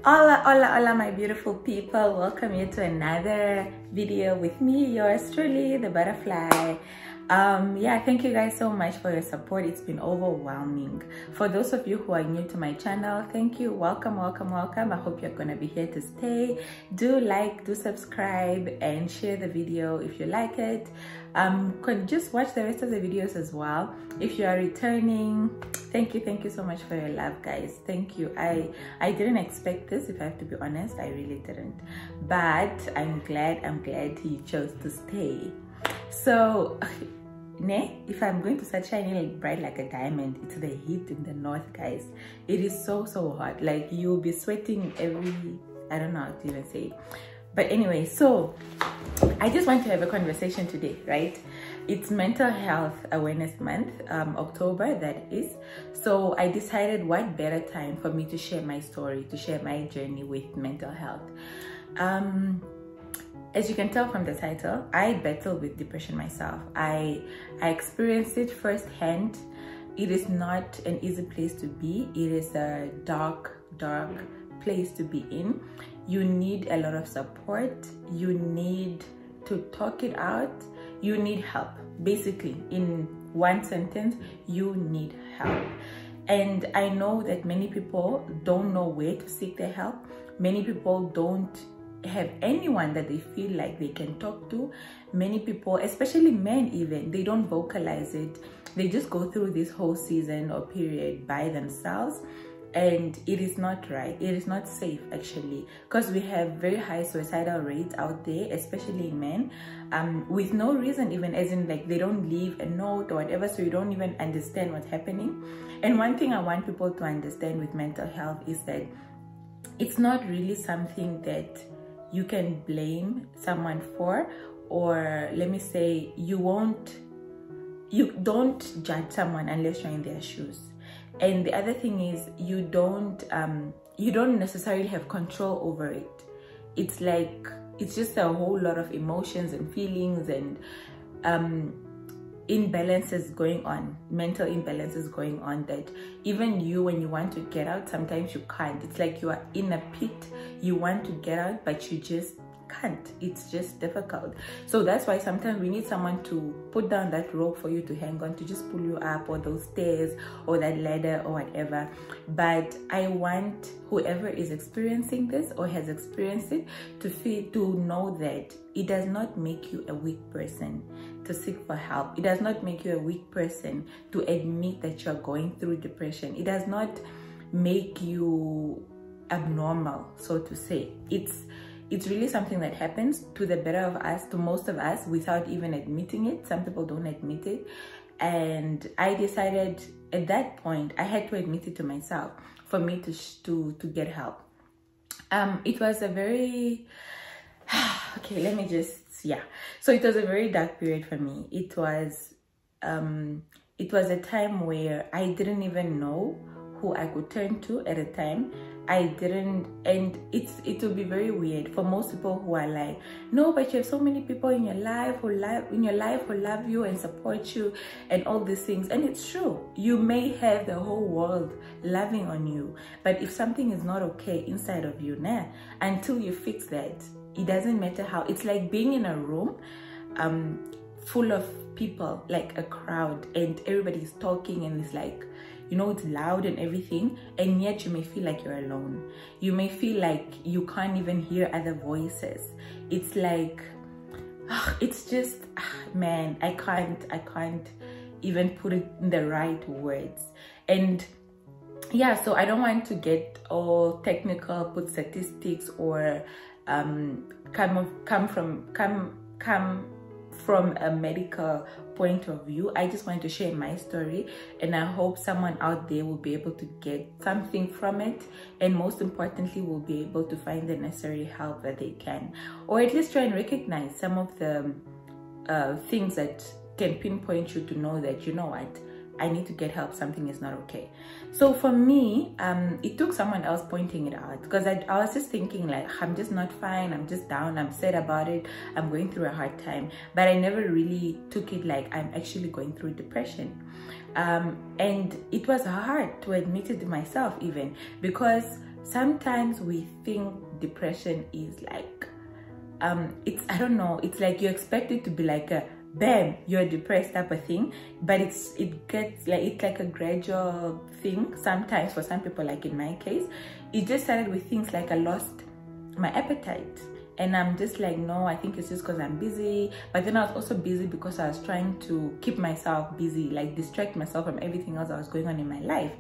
Hola, hola, hola, my beautiful people. Welcome you to another video with me, yours truly, the butterfly. Yeah, thank you guys so much for your support. It's been overwhelming. For those of you who are new to my channel, thank you. Welcome, welcome, welcome. I hope you're gonna be here to stay. Do like, do subscribe, and share the video if you like it. Just watch the rest of the videos as well. If you are returning, thank you so much for your love, guys. Thank you. I didn't expect this, if I have to be honest. I really didn't, but I'm glad you chose to stay. So if I'm going to start shining bright like a diamond, it's the heat in the north, guys. It is so hot. Like, you'll be sweating I don't know how to even say it. But anyway, so I just want to have a conversation today, right? It's Mental Health Awareness Month, October that is. So I decided what better time for me to share my story, to share my journey with mental health. As you can tell from the title, I battle with depression myself. I experienced it firsthand. It is not an easy place to be. It is a dark place to be in. You need a lot of support. You need to talk it out. You need help. Basically, in one sentence, you need help. And I know that many people don't know where to seek their help. Many people don't have anyone that they feel like they can talk to. Many people, especially men even, they don't vocalize it. They just go through this whole season or period by themselves, and it is not right. It is not safe, actually, because we have very high suicidal rates out there, especially in men, with no reason, even, as in, like, they don't leave a note or whatever, so you don't even understand what's happening. And one thing I want people to understand with mental health is that it's not really something that you can blame someone for, or let me say, you don't judge someone unless you're in their shoes. And the other thing is, you don't necessarily have control over it. It's like, it's just a whole lot of emotions and feelings and imbalances going on, mental imbalances going on, that even you, when you want to get out, sometimes you can't. It's like you are in a pit, you want to get out, but you just can't. It's just difficult. So that's why sometimes we need someone to put down that rope for you to hang on, to just pull you up, or those stairs or that ladder or whatever. But I want whoever is experiencing this or has experienced it to know that it does not make you a weak person to seek for help. It does not make you a weak person to admit that you're going through depression. It does not make you abnormal, so to say. It's really something that happens to the better of us, to most of us, without even admitting it. Some people don't admit it. And I decided at that point, I had to admit it to myself for me to get help. It was a very, okay, let me just, yeah. So it was a very dark period for me. It was a time where I didn't even know who I could turn to at a time. I didn't, and it will be very weird for most people who are like, no, but you have so many people in your life who love you and support you and all these things. And it's true, you may have the whole world loving on you, but if something is not okay inside of you, until you fix that, it doesn't matter how. It's like being in a room full of people, like a crowd, and everybody's talking, and it's like, you know, it's loud and everything, and yet you may feel like you're alone. You may feel like you can't even hear other voices. It's like, it's just, man, I can't even put it in the right words. And yeah, so I don't want to get all technical, put statistics, or come from a medical point of view. I just want to share my story, and I hope someone out there will be able to get something from it, and most importantly, will be able to find the necessary help that they can, or at least try and recognize some of the things that can pinpoint you to know that, you know what, I need to get help, something is not okay. So for me, it took someone else pointing it out, because I was just thinking like, I'm just not fine, I'm just down, I'm sad about it, I'm going through a hard time. But I never really took it like I'm actually going through depression. And it was hard to admit it to myself even, because sometimes we think depression is like, I don't know, it's like you expect it to be like a bam, you're depressed type of thing, but it's like a gradual thing. Sometimes for some people, like in my case, it just started with things like I lost my appetite, and I'm just like, no, I think it's just because I'm busy. But then I was also busy because I was trying to keep myself busy, like distract myself from everything else that was going on in my life.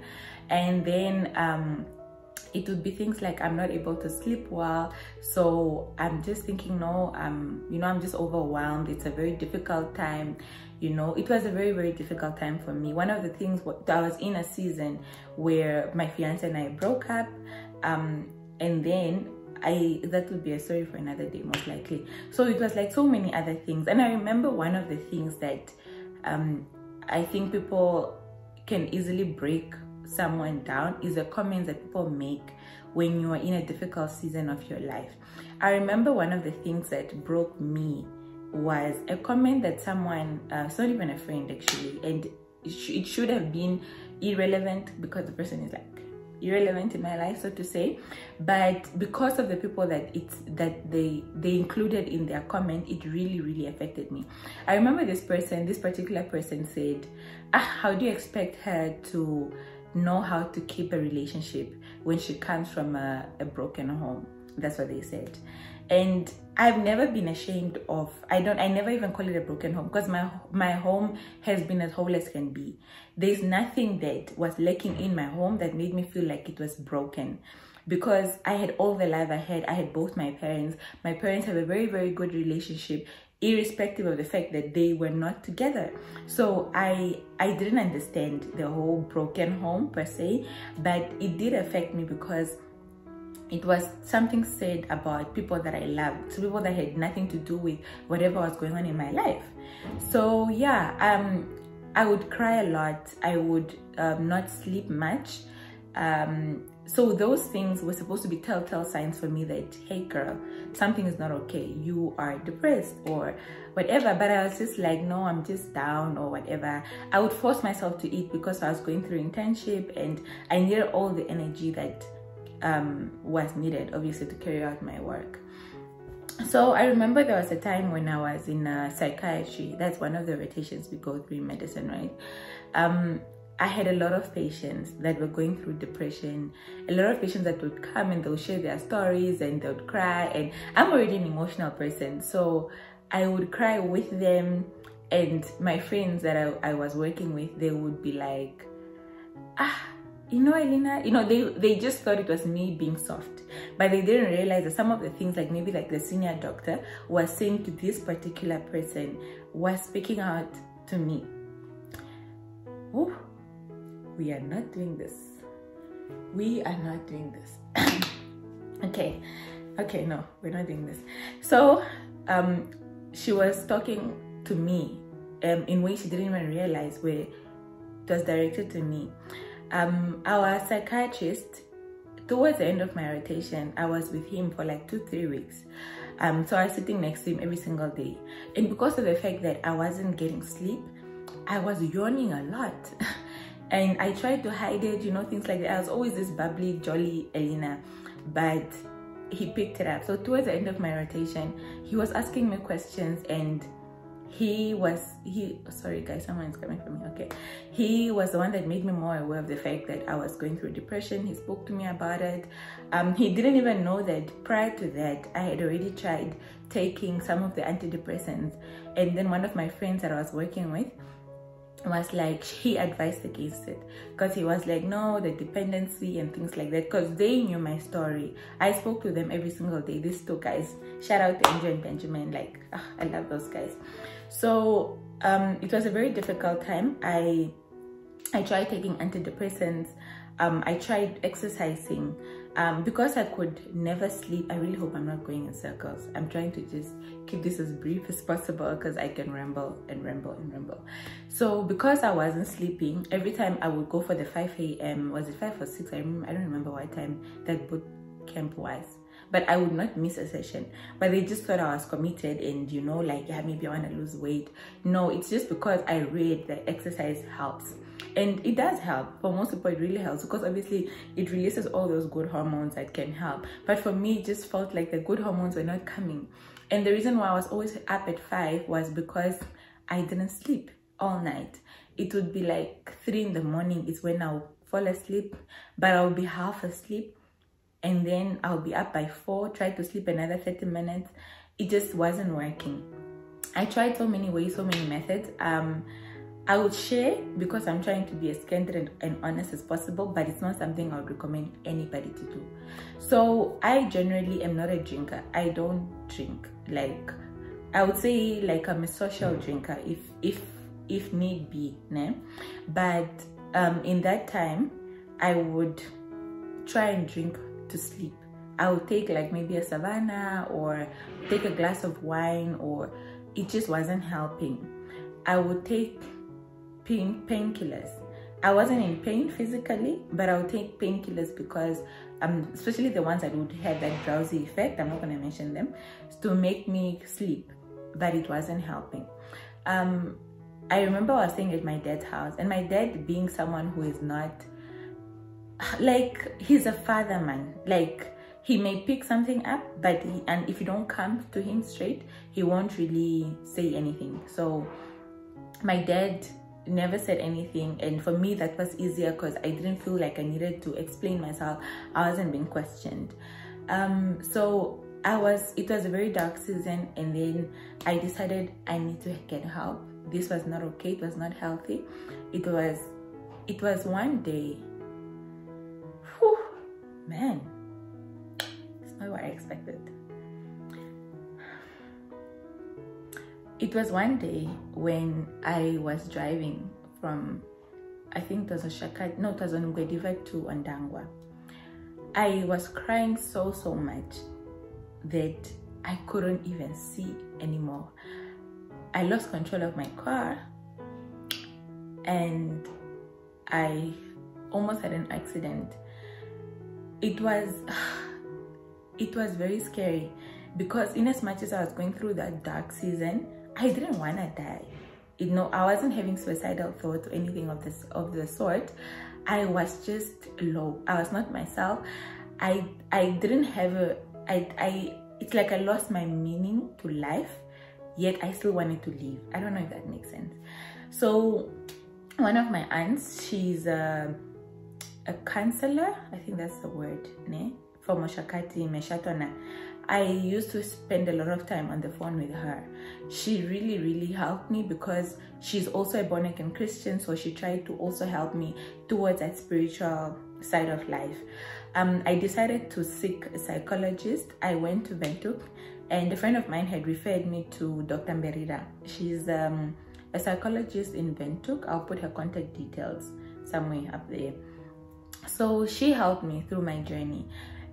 And then it would be things like I'm not able to sleep well, so I'm just thinking, no, you know, I'm just overwhelmed. It's a very difficult time. You know, it was a very, very difficult time for me. One of the things, I was in a season where my fiance and I broke up, and then that would be a story for another day, most likely. So it was like so many other things. And I remember one of the things that I think people can easily break someone down is the comments that people make when you are in a difficult season of your life. I remember one of the things that broke me was a comment that someone, it's not even a friend actually, and it should have been irrelevant because the person is like irrelevant in my life, so to say, but because of the people that they included in their comment, it really, really affected me. I remember this particular person said, how do you expect her to know how to keep a relationship when she comes from a broken home? That's what they said. And I've never been ashamed of, I never even call it a broken home, because my home has been as whole as can be. There's nothing that was lacking in my home that made me feel like it was broken, because I had all the life I had both my parents. My parents have a very, very good relationship, irrespective of the fact that they were not together. So I didn't understand the whole broken home per se, but it did affect me because it was something said about people that I loved, so people that had nothing to do with whatever was going on in my life. So yeah, I would cry a lot. I would not sleep much. So those things were supposed to be telltale signs for me that, hey girl, something is not okay. You are depressed or whatever. But I was just like, no, I'm just down or whatever. I would force myself to eat because I was going through internship and I needed all the energy that was needed, obviously, to carry out my work. So I remember there was a time when I was in psychiatry. That's one of the rotations we go through in medicine, right? I had a lot of patients that were going through depression, a lot of patients that would come and they'll share their stories and they would cry. And I'm already an emotional person, so I would cry with them. And my friends that I was working with, they would be like, you know, Elena, you know, they just thought it was me being soft, but they didn't realize that some of the things, like maybe like the senior doctor was saying to this particular person, was speaking out to me. Ooh, we are not doing this. We are not doing this. Okay, no, we're not doing this. So she was talking to me in ways she didn't even realize where it was directed to me. Our psychiatrist, towards the end of my rotation, I was with him for like 2-3 weeks. So I was sitting next to him every single day. And because of the fact that I wasn't getting sleep, I was yawning a lot. And I tried to hide it, you know, things like that. I was always this bubbly, jolly Elena, but he picked it up. So towards the end of my rotation, he was asking me questions, and sorry guys, someone's coming for me. Okay, he was the one that made me more aware of the fact that I was going through depression. He spoke to me about it. He didn't even know that prior to that I had already tried taking some of the antidepressants, and then one of my friends that I was working with was like, he advised against it, because he was like, no, the dependency and things like that, because they knew my story. I spoke to them every single day. These two guys, shout out to Angel and Benjamin, like, I love those guys. So it was a very difficult time. I tried taking antidepressants. I tried exercising. Because I could never sleep, I really hope I'm not going in circles. I'm trying to just keep this as brief as possible, because I can ramble and ramble and ramble. So because I wasn't sleeping, every time I would go for the 5 a.m. was it 5 or 6? I don't remember what time that boot camp was. But I would not miss a session. But they just thought I was committed and, you know, like, yeah, maybe I want to lose weight. No, it's just because I read that exercise helps. and it does help. For most people it really helps, because obviously it releases all those good hormones that can help. But for me, it just felt like the good hormones were not coming. And the reason why I was always up at 5 was because I didn't sleep all night. It would be like 3 in the morning is when I'll fall asleep, but I'll be half asleep, and then I'll be up by 4, try to sleep another 30 minutes. It just wasn't working. I tried so many ways, so many methods. I would share because I'm trying to be as candid and honest as possible, but it's not something I would recommend anybody to do. So I generally am not a drinker. I don't drink. Like, I would say like I'm a social drinker if need be, né? But in that time I would try and drink to sleep. I would take like maybe a Savannah or take a glass of wine, or it just wasn't helping. I would take painkillers. I wasn't in pain physically, but I would take painkillers because especially the ones that would have that drowsy effect, I'm not going to mention them, to make me sleep, but it wasn't helping. I remember I was staying at my dad's house, and my dad, being someone who is not like, he's a father man, like he may pick something up, but and if you don't come to him straight, he won't really say anything. So my dad never said anything, and for me that was easier because I didn't feel like I needed to explain myself. I wasn't being questioned. So it was a very dark season, and then I decided I need to get help. This was not okay. It was not healthy. It was one day, whew, man, it's not what I expected. It was one day when I was driving from, I think it was it was on Mberira to Ondangwa. I was crying so much that I couldn't even see anymore. I lost control of my car, and I almost had an accident. It was very scary, because in as much as I was going through that dark season, I didn't want to die. You know, I wasn't having suicidal thoughts or anything of the sort. I was just low. I was not myself. I didn't have it's like I lost my meaning to life, yet I still wanted to live. I don't know if that makes sense. So one of my aunts, she's a counselor, I think that's the word, ne? For Moshakati Meshatona. I used to spend a lot of time on the phone with her. She really helped me, because she's also a born-again Christian, so she tried to also help me towards that spiritual side of life. I decided to seek a psychologist. I went to Windhoek, and a friend of mine had referred me to Dr. Mberira. She's a psychologist in Windhoek. I'll put her contact details somewhere up there. So she helped me through my journey.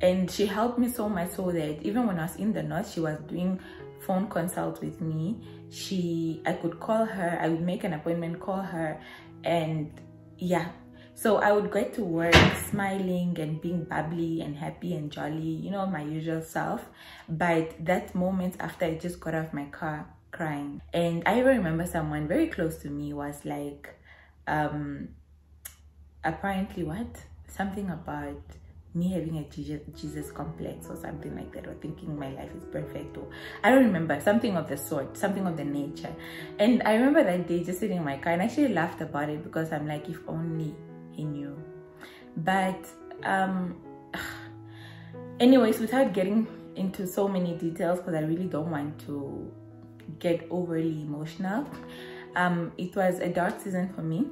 And she helped me so much so that even when I was in the north, she was doing phone consults with me. I could call her, I would make an appointment, call her, and yeah. So I would get to work smiling and being bubbly and happy and jolly, you know, my usual self. But that moment after I just got out of my car crying. And I even remember someone very close to me was like, apparently something about me having a Jesus complex or something like that, or thinking my life is perfect, or I don't remember, something of the sort, something of the nature. And I remember that day just sitting in my car, and I actually laughed about it, because I'm like, if only he knew. But anyways, without getting into so many details, because I really don't want to get overly emotional, it was a dark season for me.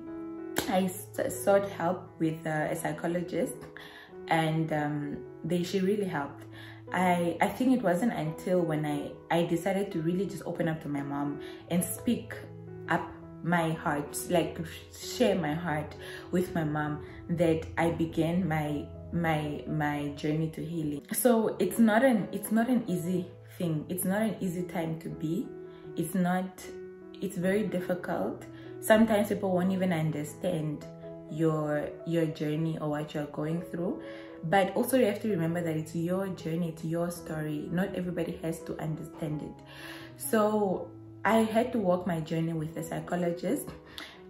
I sought help with a psychologist, and she really helped. I think it wasn't until when I decided to really just open up to my mom and speak up my heart, like share my heart with my mom, that I began my journey to healing. So it's not an easy thing. It's not an easy time to be. It's very difficult. Sometimes people won't even understand your journey or what you're going through, but also you have to remember that it's your journey, it's your story. Not everybody has to understand it. So I had to walk my journey with a psychologist,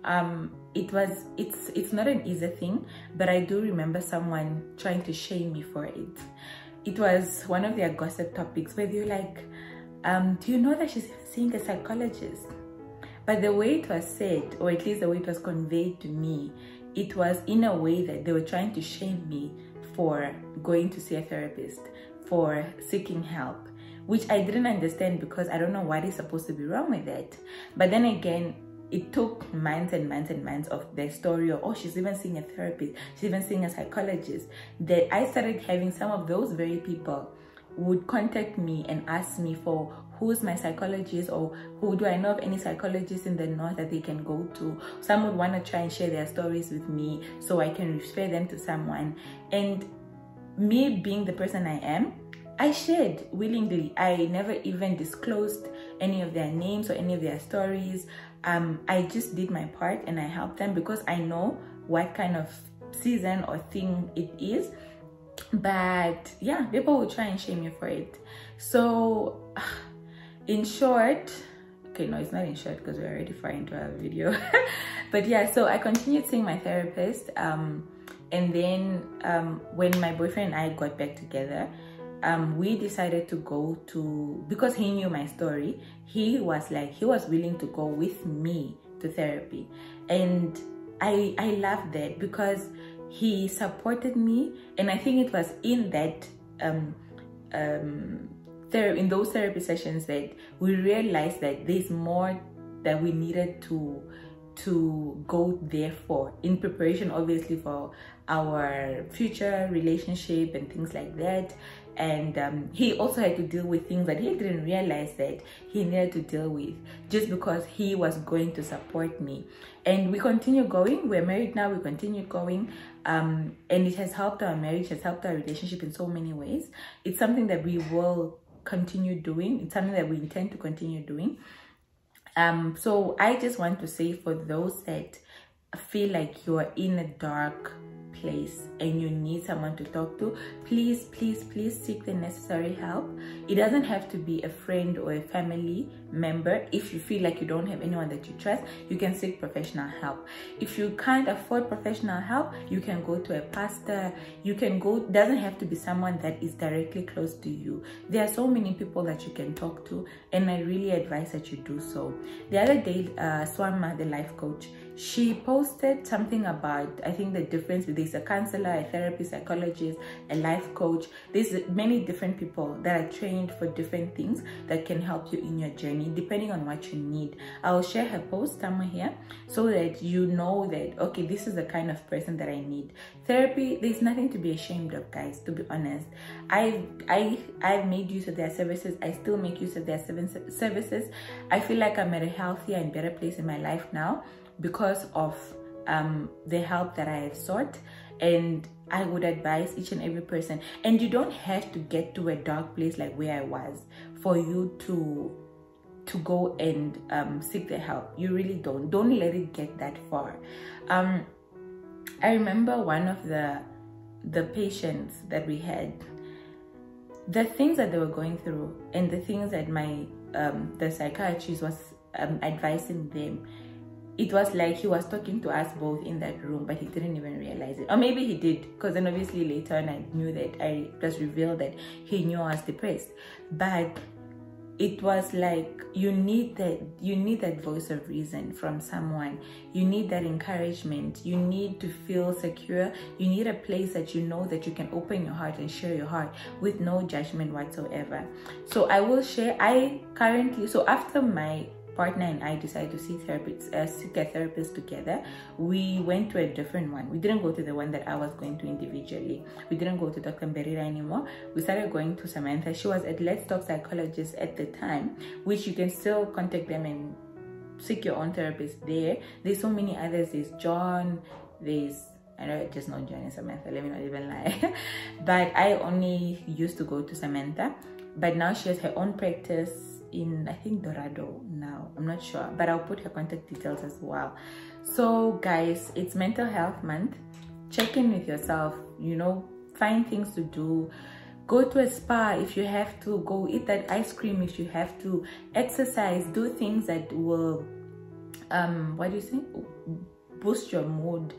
It's not an easy thing, but I do remember someone trying to shame me for it. It was one of their gossip topics where they're like, do you know that she's even seeing a psychologist? But the way it was said, or at least the way it was conveyed to me, it was in a way that they were trying to shame me for going to see a therapist, for seeking help, which I didn't understand because I don't know what is supposed to be wrong with that. But then again, it took months and months and months of their story of, oh, she's even seeing a therapist, she's even seeing a psychologist, that I started having some of those very people would contact me and ask me for who's my psychologist, or who do I know of any psychologists in the north that they can go to. Some would want to try and share their stories with me so I can refer them to someone. And me being the person I am, I shared willingly. I never even disclosed any of their names or any of their stories. I just did my part and I helped them because I know what kind of season or thing it is. But yeah, people will try and shame you for it. So in short, okay, no, it's not in short because we're already far into our video. But yeah, so I continued seeing my therapist, and then when my boyfriend and I got back together, we decided to go to, because he knew my story, he was willing to go with me to therapy. And I loved that because he supported me, and I think it was in that in those therapy sessions that we realized that there's more that we needed to go there for, in preparation obviously for our future relationship and things like that. And he also had to deal with things that he didn't realize that he needed to deal with, just because he was going to support me. And we continue going. We're married now. We continue going, and it has helped our marriage, has helped our relationship in so many ways. It's something that we will continue doing. It's something that we intend to continue doing. So I just want to say, for those that feel like you're in a dark place and you need someone to talk to, please seek the necessary help. It doesn't have to be a friend or a family member. If you feel like you don't have anyone that you trust, you can seek professional help. If you can't afford professional help, you can go to a pastor. You can go, doesn't have to be someone that is directly close to you. There are so many people that you can talk to, and I really advise that you do so. The other day, Swama, the life coach, she posted something about, I think, the difference with this: a counselor, a therapist, psychologist, a life coach. There's many different people that are trained for different things that can help you in your journey, depending on what you need. I'll share her post somewhere here so that you know that, okay, this is the kind of person that I need. Therapy, there's nothing to be ashamed of, guys, to be honest. I've made use of their services. I still make use of their services. I feel like I'm at a healthier and better place in my life now because of the help that I have sought. And I would advise each and every person, and you don't have to get to a dark place like where I was for you to go and seek the help. You really don't let it get that far. I remember one of the patients that we had, the things that they were going through and the things that the psychiatrist was advising them. It was like he was talking to us both in that room, but he didn't even realize it. Or maybe he did, because then obviously later on I knew that, it was revealed that he knew I was depressed. But it was like, you need that voice of reason from someone. You need that encouragement. You need to feel secure. You need a place that you know that you can open your heart and share your heart with no judgment whatsoever. So I will share, so after my partner and I decided to seek a therapist together, we went to a different one. We didn't go to the one that I was going to individually. We didn't go to Dr. Mberira anymore. We started going to Samantha. She was at Let's Talk Psychologists at the time, which you can still contact them and seek your own therapist there. There's so many others. There's John, I know I just know John and Samantha, let me not even lie. But I only used to go to Samantha, but now she has her own practice in, I think, Dorado now. I'm not sure, but I'll put her contact details as well. So guys, it's Mental Health Month. Check in with yourself, find things to do. Go to a spa if you have to. Go eat that ice cream if you have to. Exercise. Do things that will what do you say, boost your mood,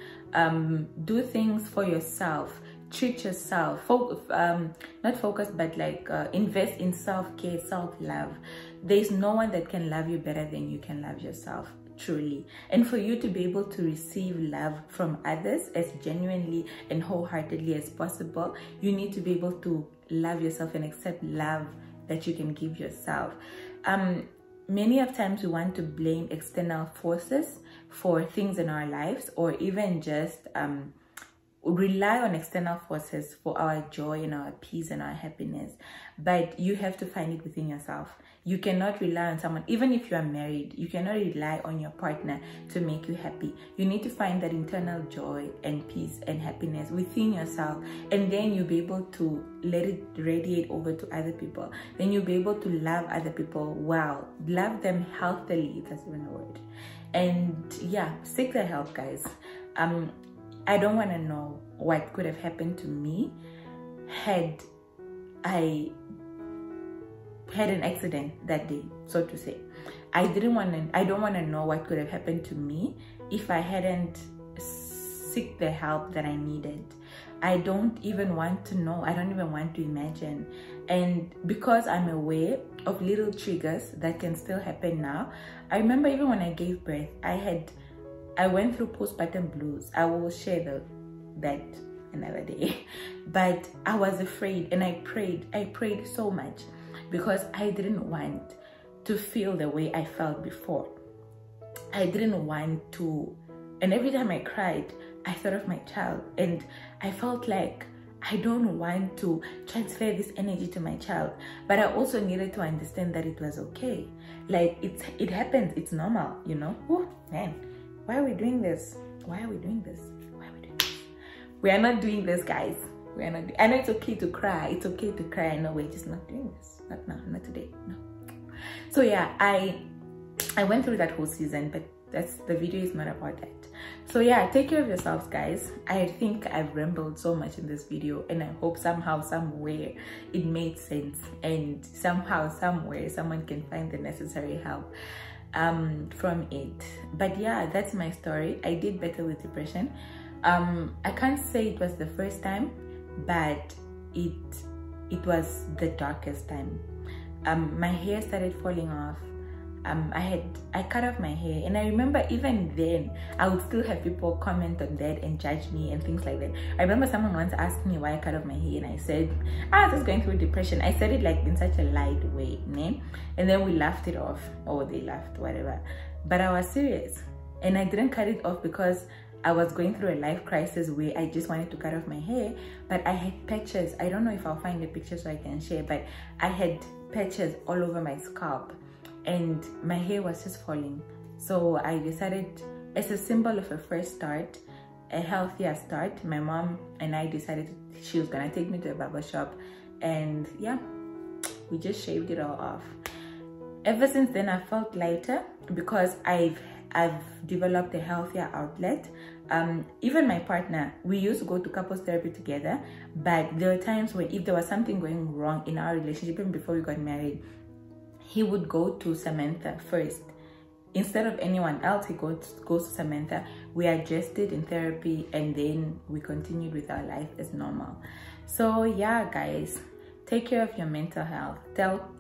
do things for yourself, treat yourself, not focus, but like invest in self-care, self-love. There's no one that can love you better than you can love yourself, truly. And for you to be able to receive love from others as genuinely and wholeheartedly as possible, you need to be able to love yourself and accept love that you can give yourself. Many of times we want to blame external forces for things in our lives, or even just rely on external forces for our joy and our peace and our happiness. But you have to find it within yourself. You cannot rely on someone. Even if you are married, you cannot rely on your partner to make you happy. You need to find that internal joy and peace and happiness within yourself, and then you'll be able to let it radiate over to other people. Then you'll be able to love other people well, love them healthily, if that's even a word. And yeah, seek the help, guys. I don't want to know what could have happened to me had I had an accident that day, so to say. I don't want to know what could have happened to me if I hadn't seek the help that I needed. I don't even want to know. I don't even want to imagine. And because I'm aware of little triggers that can still happen now, I remember even when I gave birth, I went through postpartum blues. I will share that another day. But I was afraid, and I prayed so much, because I didn't want to feel the way I felt before. I didn't want to, and every time I cried, I thought of my child, and I felt like I don't want to transfer this energy to my child. But I also needed to understand that it was okay. Like, it happens, it's normal, you know? Oh man, why are we doing this? Why are we doing this? Why are we doing this? We are not doing this, guys. We are not. I know it's okay to cry. It's okay to cry. I know we're just not doing this. Not now. Not today. No. So yeah, I went through that whole season, but the video is not about that. So yeah, take care of yourselves, guys. I think I've rambled so much in this video, and I hope somehow, somewhere it made sense, and somehow, somewhere someone can find the necessary help from it. But yeah, that's my story. I did better with depression. I can't say it was the first time, but it was the darkest time. My hair started falling off. I cut off my hair, and I remember even then I would still have people comment on that and judge me and things like that. I remember someone once asked me why I cut off my hair, and I said I was just going through depression. I said it like in such a light way, and then we laughed it off, or they laughed, whatever. But I was serious, and I didn't cut it off because I was going through a life crisis where I just wanted to cut off my hair. But I had patches. I don't know if I'll find the picture so I can share, but I had patches all over my scalp, and my hair was just falling. So I decided, as a symbol of a fresh start, a healthier start, my mom and I decided she was gonna take me to a barber shop, and yeah, we just shaved it all off. Ever since then, I felt lighter because I've developed a healthier outlet. Even my partner, we used to go to couples therapy together, but there were times where if there was something going wrong in our relationship, even before we got married, he would go to Samantha first. Instead of anyone else, he goes to Samantha. We adjusted in therapy, and then we continued with our life as normal. So yeah, guys, take care of your mental health.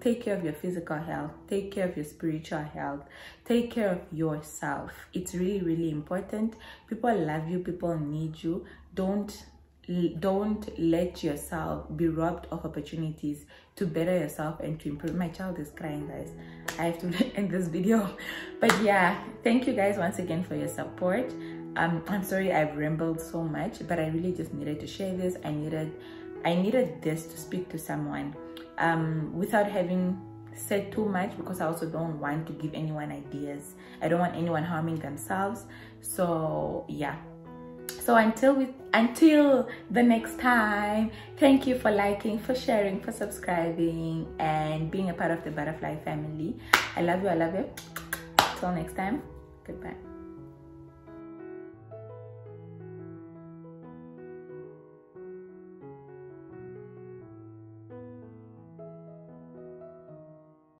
Take care of your physical health. Take care of your spiritual health. Take care of yourself. It's really, really important. People love you. People need you. Don't let yourself be robbed of opportunities to better yourself and to improve. My child is crying, guys. I have to end this video. But yeah, thank you guys once again for your support. I'm sorry I've rambled so much, but I really just needed to share this. I needed this to speak to someone without having said too much, because I also don't want to give anyone ideas. I don't want anyone harming themselves. So yeah. So until the next time, thank you for liking, for sharing, for subscribing, and being a part of the Butterfly family. I love you. Till next time. Goodbye.